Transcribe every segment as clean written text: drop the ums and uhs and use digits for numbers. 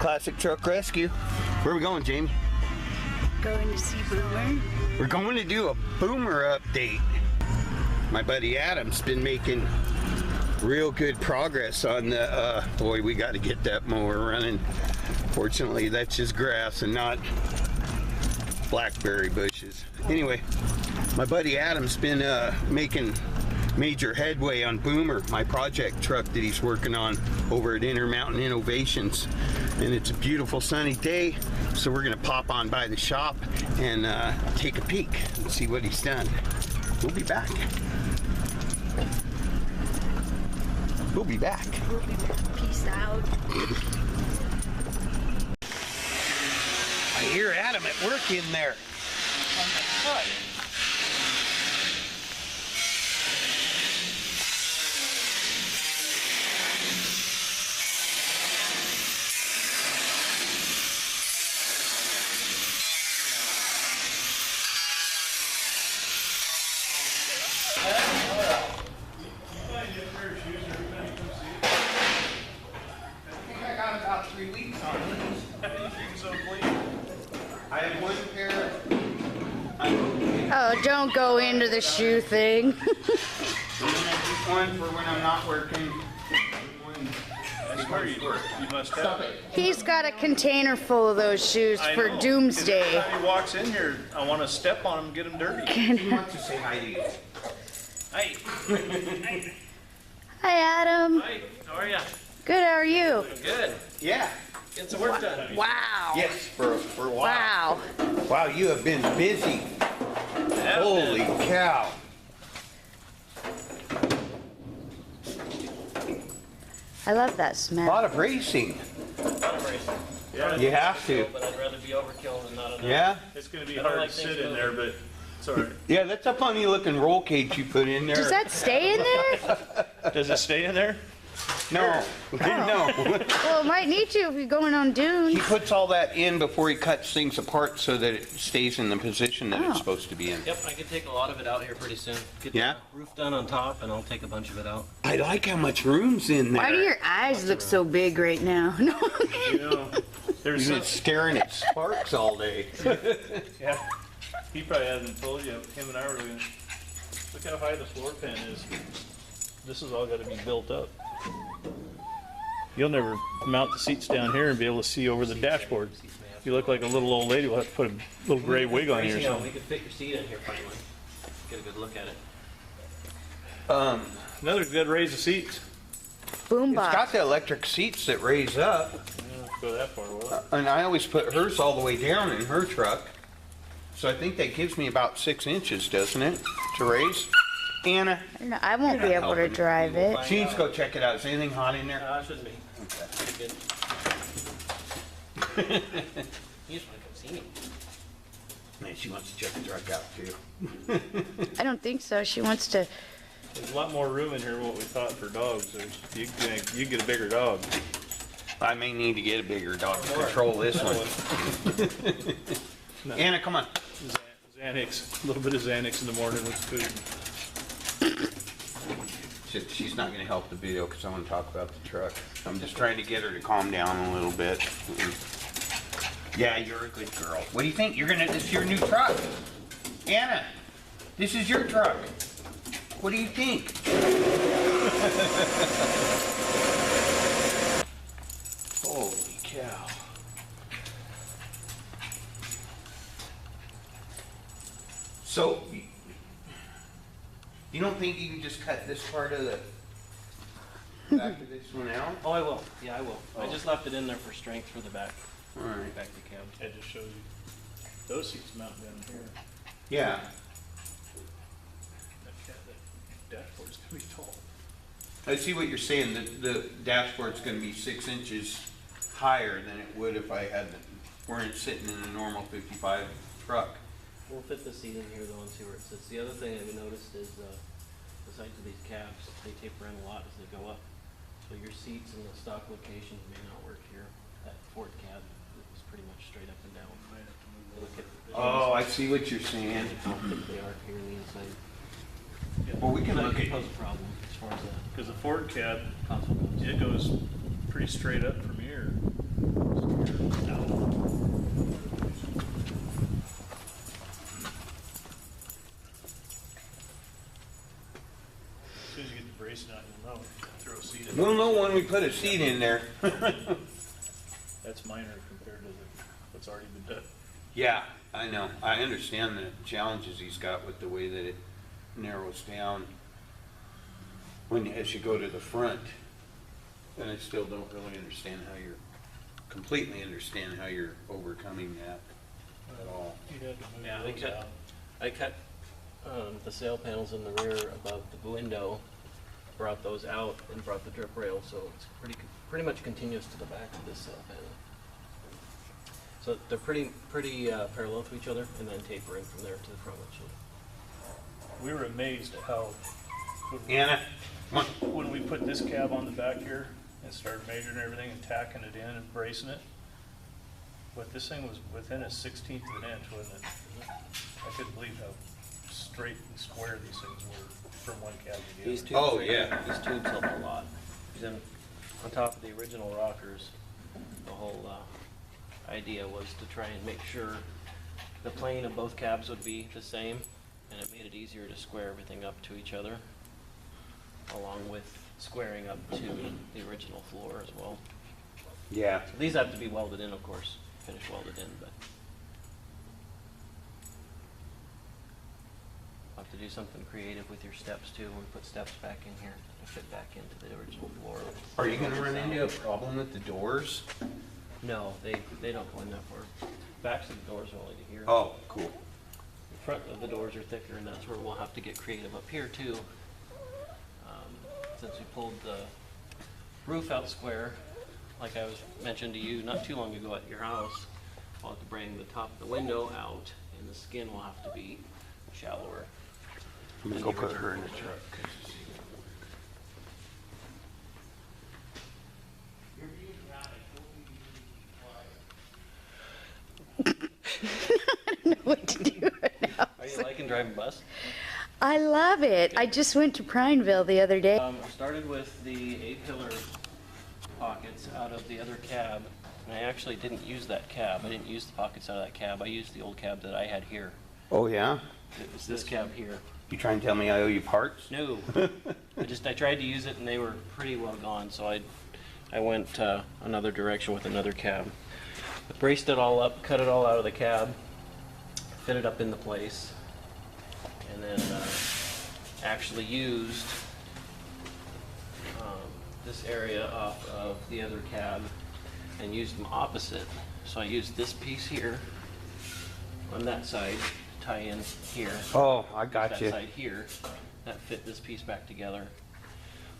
Classic Truck Rescue. Where are we going, Jamie? Going to see Boomer. We're going to do a Boomer update. My buddy Adam's been making real good progress on the, boy, we got to get that mower running. Fortunately, that's just grass and not blackberry bushes. Anyway, my buddy Adam's been making major headway on Boomer, my project truck that he's working on over at Intermountain Innovations. And it's a beautiful sunny day, so we're gonna pop on by the shop and take a peek and see what he's done. We'll be back. We'll be back. We'll be back. Peace out. I hear Adam at work in there. I got about 3 weeks on these. So clean. I have one pair. Oh, don't go into the shoe thing. And then I keep one for when I'm not working. That's where you must have it. He's got a container full of those shoes for doomsday. Every time he walks in here, I want to step on him and get him dirty. He wants to say hi to you. Hey. Hi, Adam. Hi. How are you? Good, how are you? Good. Yeah. Get some work done. Wow. Yes, for a while. Wow. Wow, you have been busy. Holy cow. I love that A smell. lot of racing. Yeah. You have to. But I'd rather be overkill than not enough. Yeah? It's going to be I don't hard like to things sit in moving. there, but it's all right. Yeah, that's a funny looking roll cage you put in there. Does that stay in there? Does it stay in there? No. No. Well, it might need to if you're going on He dunes. puts all that in before he cuts things apart so that it stays in the position that Oh. it's supposed to be in. Yep, I can take a lot of it out here pretty soon. Get Yeah? the roof done on top, and I'll take a bunch of it out. I like how much room's in there. Why do your eyes look so big right now? No. You know, there's You've some, been staring at sparks all day. yeah. He probably hasn't told you. Him and I were looking. Look how high the floor pan is. This has all got to be built up. You'll never mount the seats down here and be able to see over the dashboard. You look like a little old lady. We'll have to put a little gray wig on you or We something. can fit your seat in here finally. Get a good look at it. Another good raise of seats. It's Boombox. got the electric seats that raise up, Yeah, go that far, will it? and I always put hers all the way down in her truck. So I think that gives me about 6 inches, doesn't it, to raise? Anna, I don't know, I won't be able to drive it. she needs to go check it out. Is anything hot in there? Shouldn't be. Good. You just want to come see me. Man, she wants to check the truck out too. I don't think so. She wants to. There's a lot more room in here than what we thought for dogs. You get a bigger dog. I may need to get a bigger dog to control this one. Anna, come on. Xanax, a little bit of Xanax in the morning with food. She's not going to help the video because I want to talk about the truck. I'm just trying to get her to calm down a little bit. Yeah, you're a good girl. What do you think? This is your new truck. Anna, this is your truck. What do you think? Holy cow. So, you don't think you can just cut this part of the back of this one out? Oh, I will. Yeah, I will. I just left it in there for strength for the back. All right. Back to the cab. That just shows you. Those seats mount down here. Yeah. That dashboard's gonna be tall. I see what you're saying. The dashboard's going to be 6 inches higher than it would if I weren't sitting in a normal 55 truck. We'll fit the seat in here though and see where it sits. The other thing I've noticed is the sides of these cabs, they taper in a lot as they go up. So your seats in the stock locations may not work here. That Ford cab is pretty much straight up and down. Look at Oh, I see what you're saying. how thick they are here on the inside. Well, we can look That at. pose a problem as far as the Because the Ford cab, console goes. it goes pretty straight up from here. here now. As soon as you get the bracing out, you'll know. Throw a seat in. We'll know when we put a seat in there. That's minor compared to what's already been done. Yeah, I know. I understand the challenges he's got with the way that it narrows down as you go to the front. And I still don't really understand how you're, completely understand how you're overcoming that at all. You'd have to move Yeah, those out. I cut the sail panels in the rear above the window, brought those out and brought the drip rail, so it's pretty much continuous to the back of this sail panel. So they're pretty parallel to each other, and then taper in from there to the front windshield. We were amazed at how, Anna, come on. when we put this cab on the back here and started measuring everything and tacking it in and bracing it, but this thing was within a 16th of an inch, wasn't it? I couldn't believe how straight and square these things were from one cab to the These other. tubes, Oh, yeah. These tubes help a lot. Then on top of the original rockers, the whole idea was to try and make sure the plane of both cabs would be the same, and it made it easier to square everything up to each other, along with squaring up to the original floor as well. Yeah. So these have to be welded in, of course, finish welded in, but I'll have to do something creative with your steps too, when we put steps back in here to fit back into the original floor. Are you gonna run into a problem with the doors? No, they don't go in that far. Backs of the doors are only to here. Oh, cool. The front of the doors are thicker, and that's where we'll have to get creative up here too. Since we pulled the roof out square, like I was mentioned to you not too long ago at your house, we'll have to bring the top of the window out, and the skin will have to be shallower. I'm gonna go put her in the truck. I don't know what to do right now. Are you liking driving bus? I love it. I just went to Prineville the other day. I started with the A-pillar pockets out of the other cab, and I actually didn't use that cab. I didn't use the pockets out of that cab. I used the old cab that I had here. Oh, yeah? It was this cab here. You trying to tell me I owe you parts? No, I tried to use it and they were pretty well gone, so I went another direction with another cab. I braced it all up, cut it all out of the cab, fit it up into place, and then actually used this area off of the other cab and used them opposite. So I used this piece here on that side to tie in here. Oh, I got That you. side here, that fit this piece back together.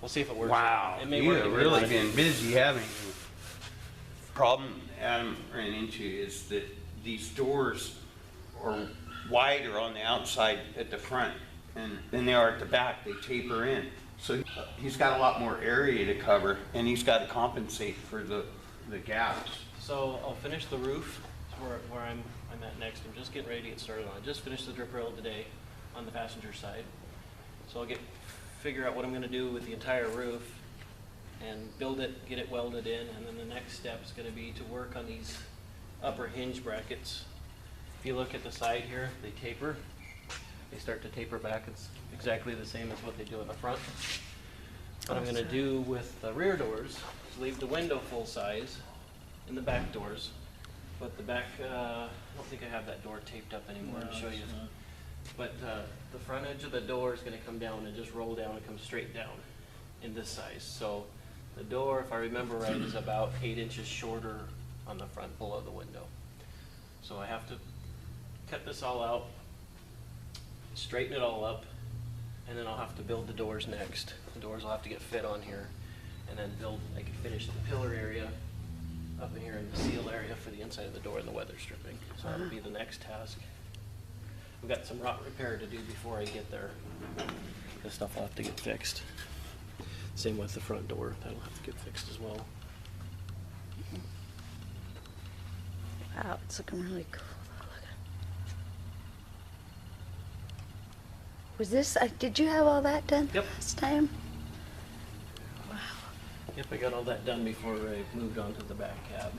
We'll see if it works. Wow, It may you work, have it may really not. been busy, haven't you? Problem Adam ran into is that these doors are wider on the outside at the front than they are at the back. They taper in. So he's got a lot more area to cover, and he's got to compensate for the gaps. So I'll finish the roof, where I'm at next. I'm just getting ready to get started on it. Just finished the drip rail today on the passenger side. So I'll figure out what I'm going to do with the entire roof and build it, get it welded in, and then the next step is going to be to work on these upper hinge brackets. If you look at the side here, they taper. They start to taper back. It's exactly the same as what they do in the front. What I'm going to do with the rear doors is leave the window full size and the back doors. But the back, I don't think I have that door taped up anymore to show you. But the front edge of the door is going to come down and just roll down and come straight down in this size. So the door, if I remember right, is about 8 inches shorter on the front below the window. So I have to cut this all out, straighten it all up, and then I'll have to build the doors next. The doors will have to get fit on here, and then I can finish the pillar area up in here and the seal area for the inside of the door and the weather stripping. So that'll be the next task. We've got some rot repair to do before I get there. This stuff will have to get fixed. Same with the front door, that'll have to get fixed as well. Wow, it's looking really cool. Look at- Was this, did you have all that done Yep. last time? Yep, I got all that done before I moved on to the back cab.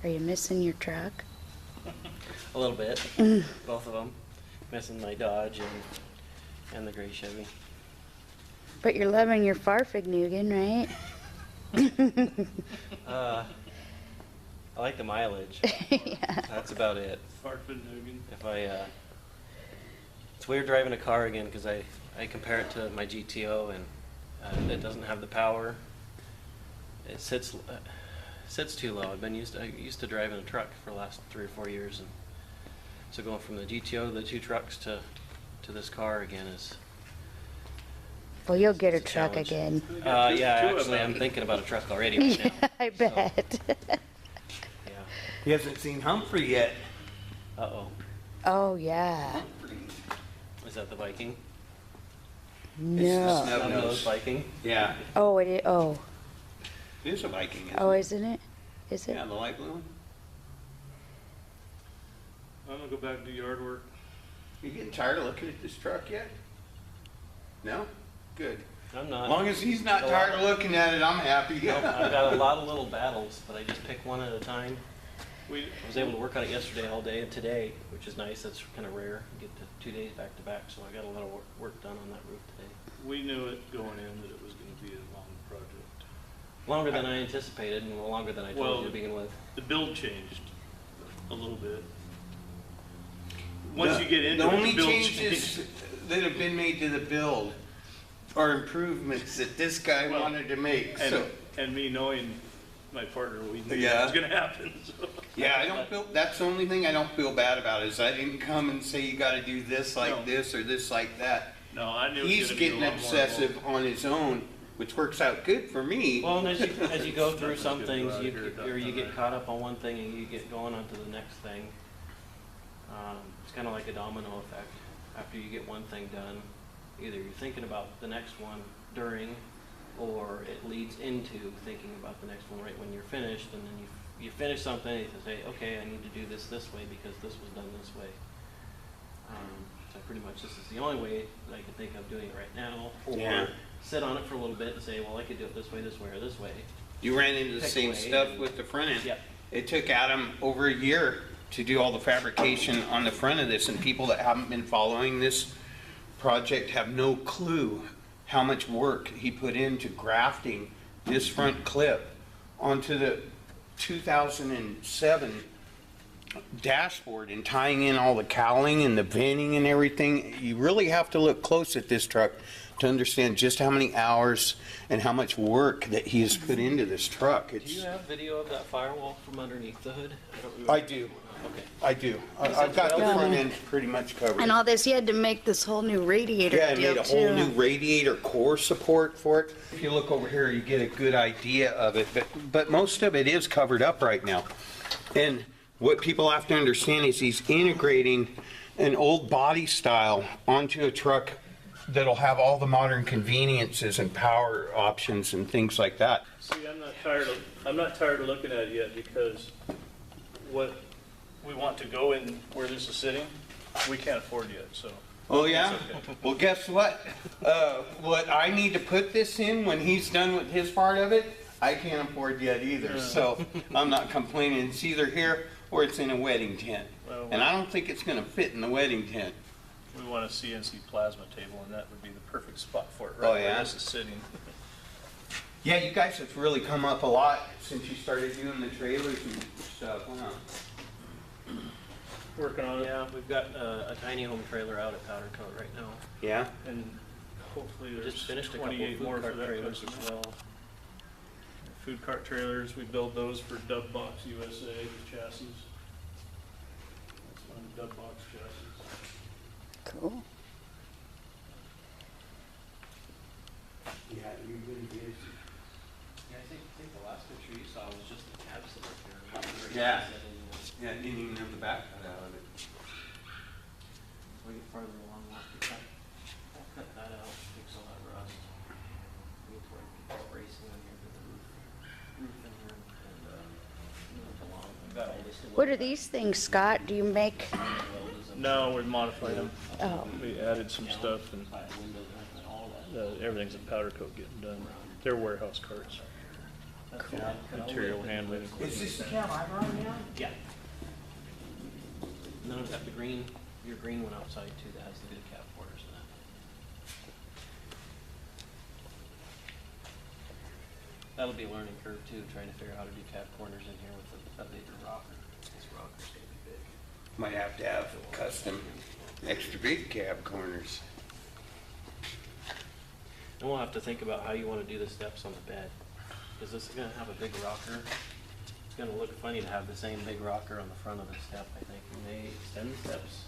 Are you missing your truck? A little bit, both of them. Missing my Dodge and the gray Chevy. But you're loving your Farfignugan, right? I like the mileage. Yeah. That's about it. Farfignugan. If I, it's weird driving a car again because I compare it to my GTO and it doesn't have the power. It sits too low. I used to driving a truck for the last 3 or 4 years, and so going from the GTO to the 2 trucks to this car again is. Well, you'll get a It's a truck challenge. again. Yeah, two of actually, them. I'm thinking about a truck already right Yeah, now. I bet. Yeah. He hasn't seen Humphrey yet. Uh-oh. Oh, yeah. Is that the Viking? No. Snub Snub-nosed nose. Viking? Yeah, Oh, it is. Oh. it is a Viking, isn't Oh, it? isn't it? Is it? Yeah, the light blue one. I'm gonna go back and do yard work. You getting tired of looking at this truck yet? No? Good. I'm As not. long as he's not tired of looking at it, I'm happy. Nope, I've got a lot of little battles, but I just pick one at a time. We, I was able to work on it yesterday all day and today, which is nice. That's kind of rare. You get to 2 days back to back, so I got a lot of work done on that roof today. we knew it going in that it was gonna be a long project. Longer than I anticipated and longer than I told Well- you to begin with. The build changed a little bit. Once you get into The it, only the build changes changed. that have been made to the build are improvements that this guy Well, wanted to make, so. And me knowing my partner, we knew Yeah. that was gonna happen, so. Yeah, I don't feel, that's the only thing I don't feel bad about is I didn't come and say you gotta do this No. like this or this like that. No, I knew it was He's gonna be a getting lot more obsessive on his own, which works out good for me. Well, and as you go through some Good things, drive here, or you get Dr. caught up on one thing and you get going on to the next thing. It's kind of like a domino effect. After you get one thing done, either you're thinking about the next one during, or it leads into thinking about the next one right when you're finished, and then you finish something and you say, okay, I need to do this way because this was done this way. So pretty much this is the only way that I can think of doing it right now, or Yeah. sit on it for a little bit and say, well, I could do it this way, or this way. You ran into the Pick same away stuff and- with the front end. Yep. It took Adam over a year to do all the fabrication on the front of this, and people that haven't been following this project have no clue how much work he put into grafting this front clip onto the 2007 dashboard and tying in all the cowling and the venting and everything. You really have to look close at this truck to understand just how many hours and how much work that he has put into this truck. Do you have video of that firewall from underneath the hood? don't remember. I do. Okay. I do. I've got the front end pretty much covered. And all this, you had to make this whole new radiator Yeah, I deal made a too. whole new radiator core support for it. If you look over here, you get a good idea of it, but most of it is covered up right now. And what people have to understand is he's integrating an old body style onto a truck that'll have all the modern conveniences and power options and things like that. See, I'm not tired of looking at it yet, because what we want to go in where this is sitting, we can't afford yet, so. Oh, yeah? It's okay. Well, guess what? What I need to put this in when he's done with his part of it, I can't afford yet either. So I'm not complaining. It's either here or it's in a wedding tent. Well, And I don't think it's gonna fit in the wedding tent. We want a CNC plasma table, and that would be the perfect spot for it, Oh, right yeah? where this is sitting. Yeah, you guys have really come up a lot since you started doing the trailers and stuff, huh? Working on it, Yeah, we've got a tiny home trailer out at Powder Coat right now. Yeah? and hopefully We there's just finished a couple of 28 more food for cart that trailers customer. as well. Food cart trailers, we build those for Dub Box USA, the chassis. That's one of the Dub Box chassis. Cool. Yeah, you're really busy. Yeah, I think the last picture you saw was just the cab set up there. Yeah. Yeah, didn't even have the back cut out of it. We get farther along, we'll cut that out, fix all that rust. We get to where we get this bracing on here, get the roof in here, and move it along. We've got all this to What are these things, Scott? Do you make? No, we modified them. Oh, We added some stuff, and Windows and all that. everything's in powder coat getting done. They're warehouse carts. Material handling. Is this the cab I'm running now? Yeah. And then I've got the green, your green one outside too, that has the good cab corners in it. That'll be a learning curve too, trying to figure out how to do cab corners in here with a bigger rocker. This rocker's gonna be big. Might have to have custom extra big cab corners. And we'll have to think about how you wanna do the steps on the bed. Cause this is gonna have a big rocker. It's gonna look funny to have the same big rocker on the front of the step, I think. We may extend the steps,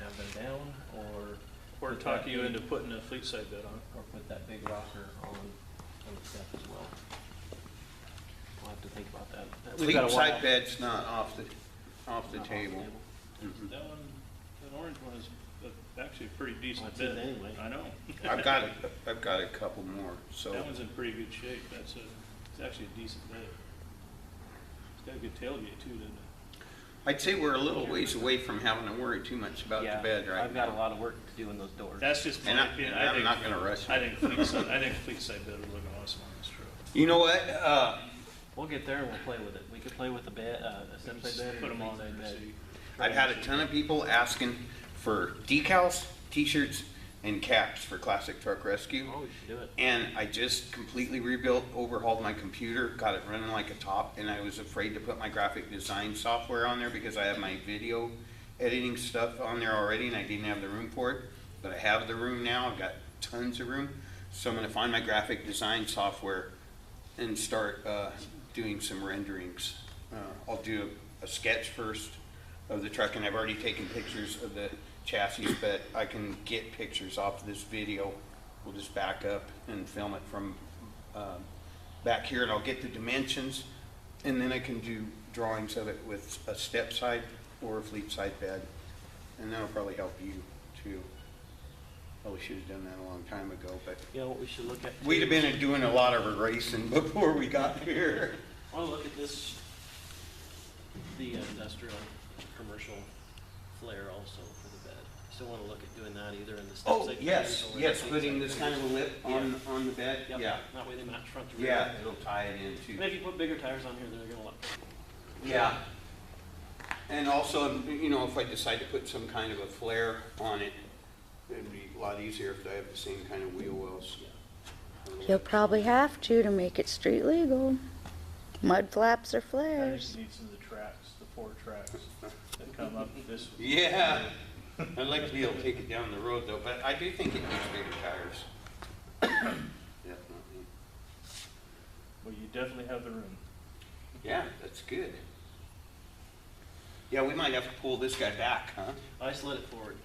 have them down, or put talk that you big- into putting a fleet side bed on. or put that big rocker on the step as well. We'll have to think about that. We've got a Fleet side while. bed's not off the Not table. That one, that orange one is actually a pretty decent Well, it's bed. anyway. I know. I've got a couple more, so. That one's in pretty good shape. It's actually a decent bed. It's got a good tailgate too, doesn't it? I'd say we're a little ways away from having to worry too much about the Yeah, bed right I've got a now. lot of work to do in those doors. That's just And my opinion. I I'm think, not gonna rush I it. think fleet side bed would look awesome on this truck. You know what, We'll get there and we'll play with it. We could play with the bed, a step Just side bed put or a them on fleet side there, bed. see. I've had a ton of people asking for decals, t-shirts, and caps for Classic Truck Rescue. Oh, we should do it. And I just completely rebuilt, overhauled my computer, got it running like a top, and I was afraid to put my graphic design software on there because I have my video editing stuff on there already and I didn't have the room for it. But I have the room now, I've got tons of room. So I'm gonna find my graphic design software and start doing some renderings. I'll do a sketch first of the truck, and I've already taken pictures of the chassis, but I can get pictures off of this video. We'll just back up and film it from back here, and I'll get the dimensions, and then I can do drawings of it with a step side or a fleet side bed, and that'll probably help you too. Probably should have done that a long time ago, but You know what we should look at? we'd have too? been doing a lot of erasing before we got here. I want to look at this, the industrial, commercial flare also for the bed. Still want to look at doing that either in the steps. Oh, yes, yes, putting this kind of a lip on the bed, Yep, yeah. that way they match front to rear. Yeah, it'll tie it in And too. if you put bigger tires on here, they're gonna look. Yeah. And also, you know, if I decide to put some kind of a flare on it, it'd be a lot easier if I have the same kind of wheel wells. You'll probably have to make it street legal. Mud flaps or I just flares. need some of the tracks, the 4 tracks that come up this. Yeah, I'd like to be able to take it down the road though, but I do think it needs bigger tires. Definitely. Well, you definitely have the room. Yeah, that's good. Yeah, we might have to pull this guy back, huh? I slid it forward.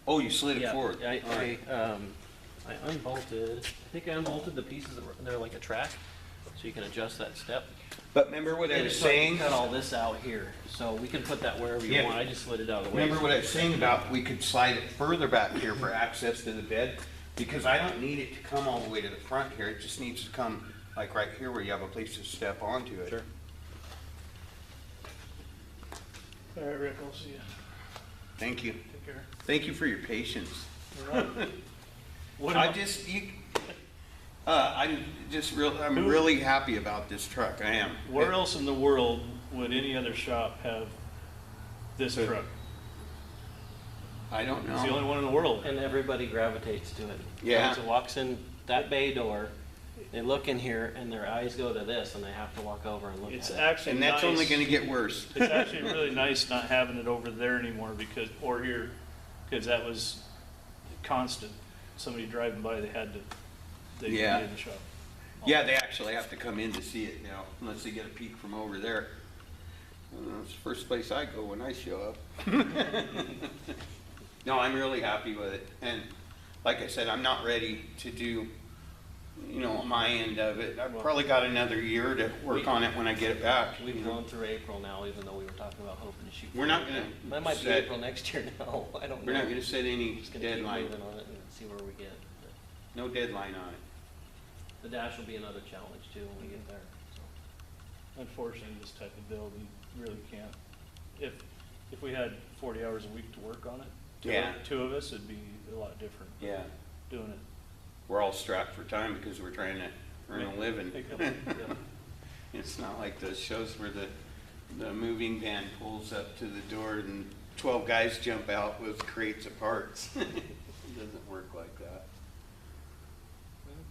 Oh, you slid it Yeah, forward. All right. I unbolted, I think I unbolted the pieces that were, they're like a track, so you can adjust that step. But remember what I And was so I saying? Cut all this out here, so we can put that wherever you Yeah. want. I just slid it out of the way. Remember what I was saying about we could slide it further back here for access to the bed? Because I don't need it to come all the way to the front here, it just needs to come like right here where you have a place to step onto it. Sure. All right, Rick, I'll see you. Thank you. Take care. Thank you for your patience. What I about- just, I'm really happy about this truck, I am. Where else in the world would any other shop have this truck? I don't It's the only know. one in the world. And everybody gravitates to it. Yeah. Once it walks in that bay door, they look in here and their eyes go to this and they have to walk over and look It's at it. actually And that's nice. only gonna get worse. It's actually really nice not having it over there anymore because, or here, because that was constant. Somebody driving by, they had to, they Yeah. get in the shop. Yeah, they actually have to come in to see it now, unless they get a peek from over there. It's the first place I go when I show up. No, I'm really happy with it, and like I said, I'm not ready to do, you know, my end of it. I've probably got another year to work on it when I get it back. We've you know. blown through April now, even though we were talking about hoping to shoot. We're not gonna That might be set- April next year now, I don't know. We're not gonna set any Just gonna keep deadline, moving on it and see where we get. But no deadline on it. the dash will be another challenge too when we get there, so. Unfortunately, this type of build, you really can't. If we had 40 hours a week to work on it, Yeah. two of us, it'd be a lot different Yeah, doing it. we're all strapped for time because we're trying to earn a living. Pick up, yeah. It's not like those shows where the moving van pulls up to the door and 12 guys jump out with crates of parts. It doesn't work like that.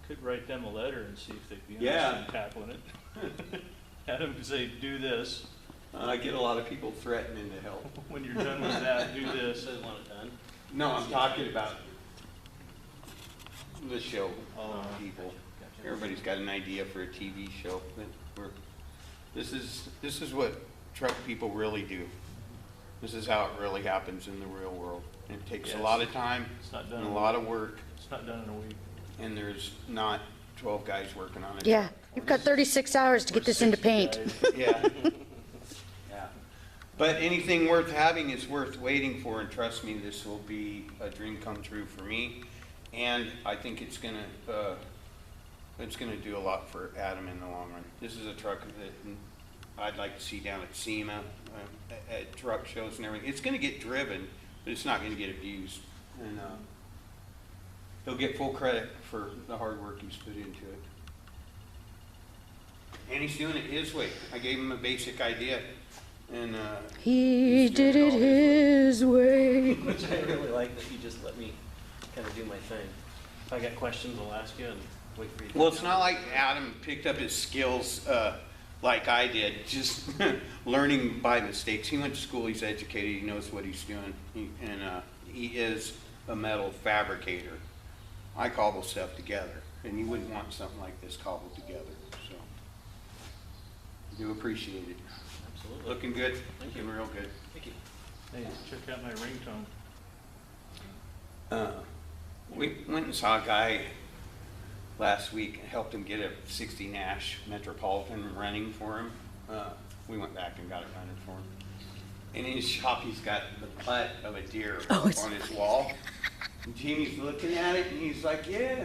Could write them a letter and see if they'd be Yeah. interested in tackling it. Have them say, do this. I get a lot of people threatening to help. When you're done with that, do this. So they want it done? No, I'm talking about the show people. Gotcha. Everybody's got an idea for a TV show, but this is what truck people really do. This is how it really happens in the real world. It takes a Yes. lot of time It's not done. and a lot of work, It's not done in a week. and there's not 12 guys working on it. Yeah, you've got 36 hours to get this into 60 paint. guys. Yeah. Yeah. But anything worth having is worth waiting for, and trust me, this will be a dream come true for me. And I think it's gonna do a lot for Adam in the long run. This is a truck that I'd like to see down at SEMA, at truck shows and everything. It's gonna get driven, but it's not gonna get abused. And he'll get full credit for the hard work he's put into it. And he's doing it his way. I gave him a basic idea, and He He's doing did it it all his way. Which I really like that you just let me kind of do my thing. If I got questions, I'll ask you and wait for you to. well, it's not like Adam picked up his skills like I did, just learning by mistakes. He went to school, he's educated, he knows what he's doing, he is a metal fabricator. I cobble stuff together, and you wouldn't want something like this cobbled together, so. I do appreciate it. Absolutely. Looking good, Thank you. looking real good. Thank you. Hey, check out my ringtone. We went and saw a guy last week and helped him get a 60 Nash Metropolitan running for him. We went back and got it running for him. And in his shop, he's got the butt of a deer up on his wall. And Jamie's looking at it and he's like, yeah,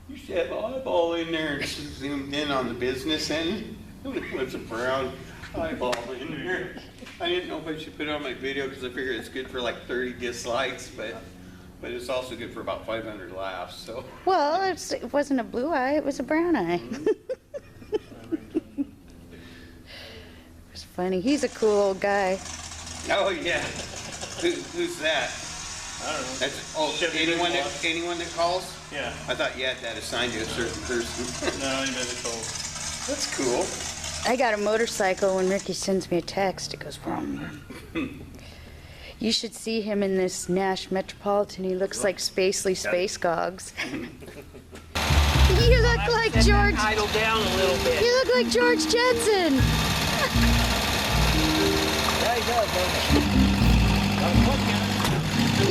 you should have an eyeball in there. And she zoomed in on the business end. It was a brown eyeball in there. I didn't know if I should put it on my video because I figured it's good for like 30 dislikes, but it's also good for about 500 laughs, so. Well, it wasn't a blue eye, it was a brown eye. It was funny. He's a cool old guy. Oh, yeah. Who's that? I don't know. That's, Chevy anyone Boss. that calls? Yeah. I thought you had that assigned to a certain person. No, I never told. That's cool. I got a motorcycle. When Ricky sends me a text, it goes, vroom. You should see him in this Nash Metropolitan. He looks like Spacely Space Gogs. You look like George. Idle down a little bit. You look like George Jetson. There you go, baby.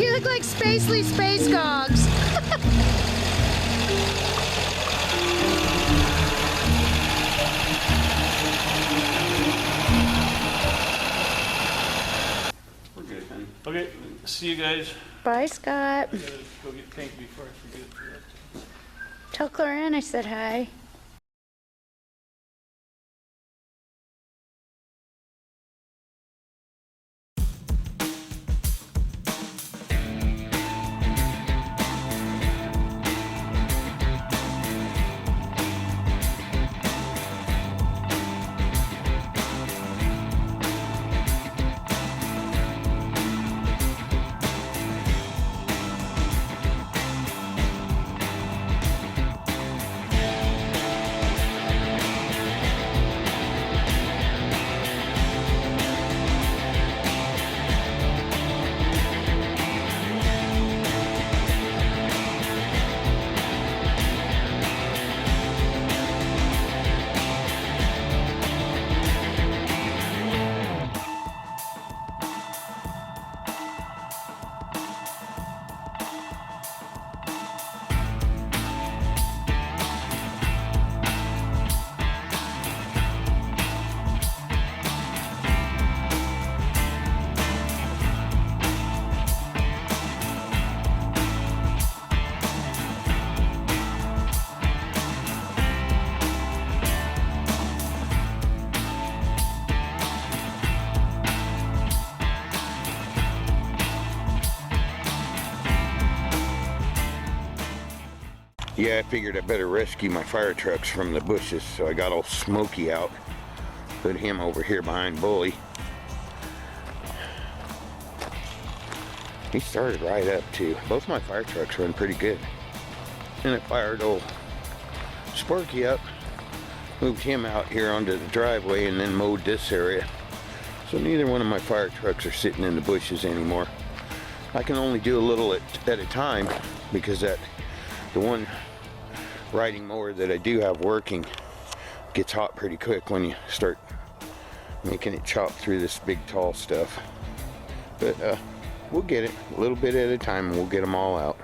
You look like Spacely Space Gogs. We're good, honey. Okay, see you guys. Bye, Scott. I gotta go get paint before I forget. Tell Clarin I said hi. Yeah, I figured I better rescue my fire trucks from the bushes, so I got all Smoky out. Put him over here behind Bully. He started right up too. Both my fire trucks run pretty good. And it fired old Sparky up. Moved him out here onto the driveway and then mowed this area. So neither one of my fire trucks are sitting in the bushes anymore. I can only do a little at a time because the one riding mower that I do have working gets hot pretty quick when you start making it chop through this big tall stuff. But we'll get it a little bit at a time and we'll get them all out.